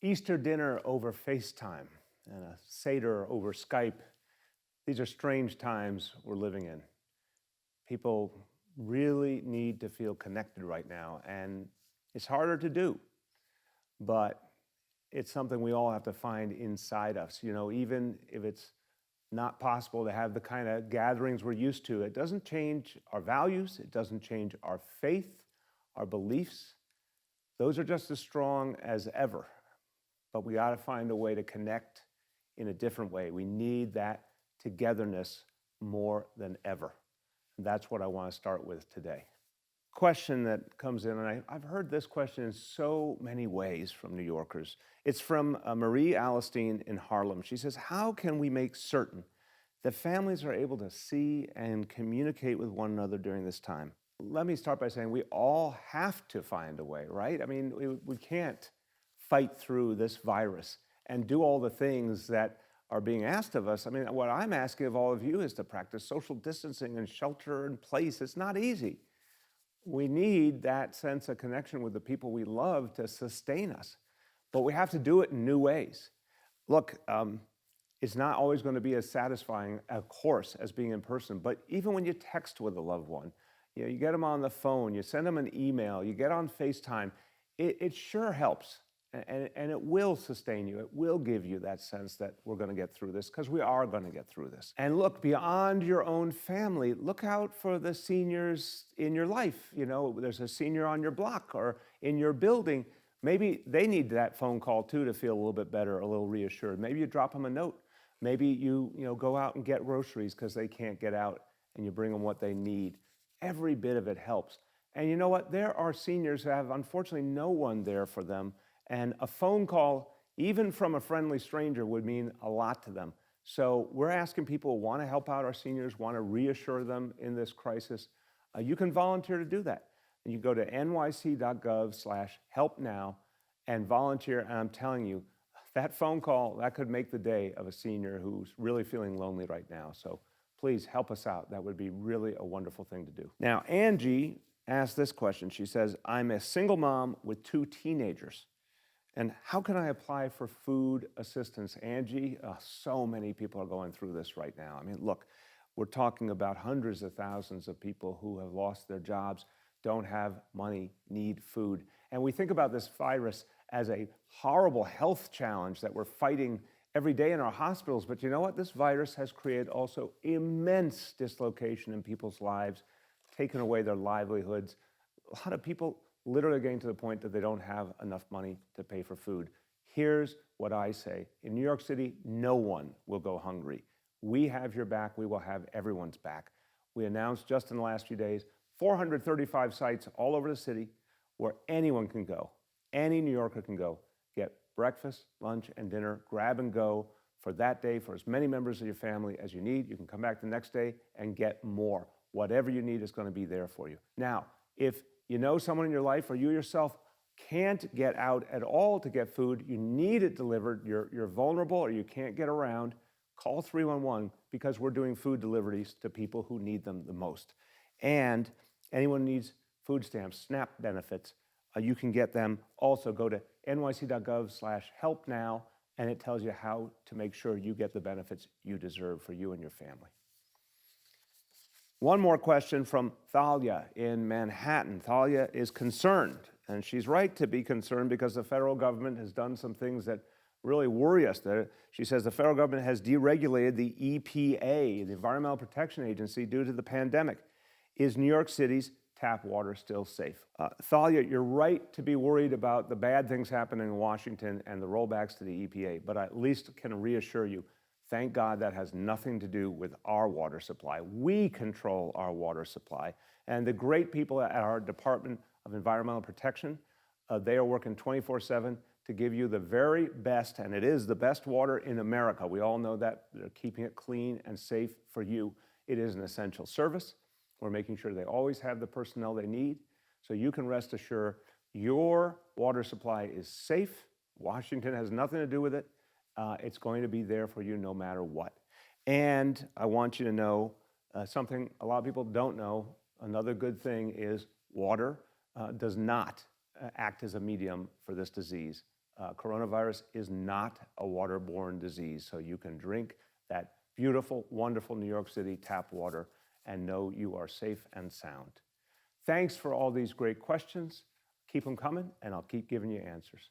Easter dinner over FaceTime and a Seder over Skype. These are strange times we're living in. People really need to feel connected right now, and it's harder to do, but it's something we all have to find inside us. You know, even if it's not possible to have the kind of gatherings we're used to, it doesn't change our values, it doesn't change our faith, our beliefs. Those are just as strong as ever. But we got to find a way to connect in a different way. We need that togetherness more than ever. And that's what I want to start with today. Question that comes in, and I've heard this question in so many ways from New Yorkers. It's from Marie Alistine in Harlem. She says, how can we make certain that families are able to see and communicate with one another during this time? Let me start by saying we all have to find a way, right? I mean, we can't fight through this virus and do all the things that are being asked of us. I mean, what I'm asking of all of you is to practice social distancing and shelter in place. It's not easy. We need that sense of connection with the people we love to sustain us, but we have to do it in new ways. Look, it's not always going to be as satisfying, of course, as being in person, but even when you text with a loved one, you know, you get them on the phone, you send them an email, you get on FaceTime, it sure helps. And it will sustain you. It will give you that sense that we're going to get through this, because we are going to get through this. And look, beyond your own family, look out for the seniors in your life. You know, there's a senior on your block or in your building. Maybe they need that phone call too to feel a little bit better, a little reassured. Maybe you drop them a note. Maybe you go out and get groceries because they can't get out, and you bring them what they need. Every bit of it helps. And you know what? There are seniors who have, unfortunately, no one there for them. And a phone call, even from a friendly stranger, would mean a lot to them. So we're asking people who want to help out our seniors, want to reassure them in this crisis. You can volunteer to do that. And you go to nyc.gov/helpnow and volunteer. And I'm telling you, that phone call, that could make the day of a senior who's really feeling lonely right now. So please help us out. That would be really a wonderful thing to do. Now, Angie asked this question. She says, I'm a single mom with 2 teenagers. And how can I apply for food assistance? Angie, so many people are going through this right now. I mean, look, we're talking about hundreds of thousands of people who have lost their jobs, don't have money, need food. And we think about this virus as a horrible health challenge that we're fighting every day in our hospitals. But you know what? This virus has created also immense dislocation in people's lives, taken away their livelihoods. A lot of people literally getting to the point that they don't have enough money to pay for food. Here's what I say. In New York City, no one will go hungry. We have your back. We will have everyone's back. We announced just in the last few days 435 sites all over the city where anyone can go. Any New Yorker can go. Get breakfast, lunch, and dinner, grab and go for that day for as many members of your family as you need. You can come back the next day and get more. Whatever you need is going to be there for you. Now, if you know someone in your life or you yourself can't get out at all to get food, you need it delivered, you're vulnerable or you can't get around, call 311 because we're doing food deliveries to people who need them the most. And anyone who needs food stamps, SNAP benefits, you can get them. Also go to nyc.gov/helpnow and it tells you how to make sure you get the benefits you deserve for you and your family. One more question from Thalia in Manhattan. Thalia is concerned, and she's right to be concerned because the federal government has done some things that really worry us. She says the federal government has deregulated the EPA, the Environmental Protection Agency, due to the pandemic. Is New York City's tap water still safe? Thalia, you're right to be worried about the bad things happening in Washington and the rollbacks to the EPA, but I at least can reassure you, thank God that has nothing to do with our water supply. We control our water supply. And the great people at our Department of Environmental Protection, they are working 24/7 to give you the very best, and it is the best water in America. We all know that. They're keeping it clean and safe for you. It is an essential service. We're making sure they always have the personnel they need. So you can rest assured your water supply is safe. Washington has nothing to do with it. It's going to be there for you no matter what. And I want you to know something a lot of people don't know. Another good thing is water does not act as a medium for this disease. coronavirus is not a waterborne disease, so you can drink that beautiful, wonderful New York City tap water and know you are safe and sound. Thanks for all these great questions. Keep them coming, and I'll keep giving you answers.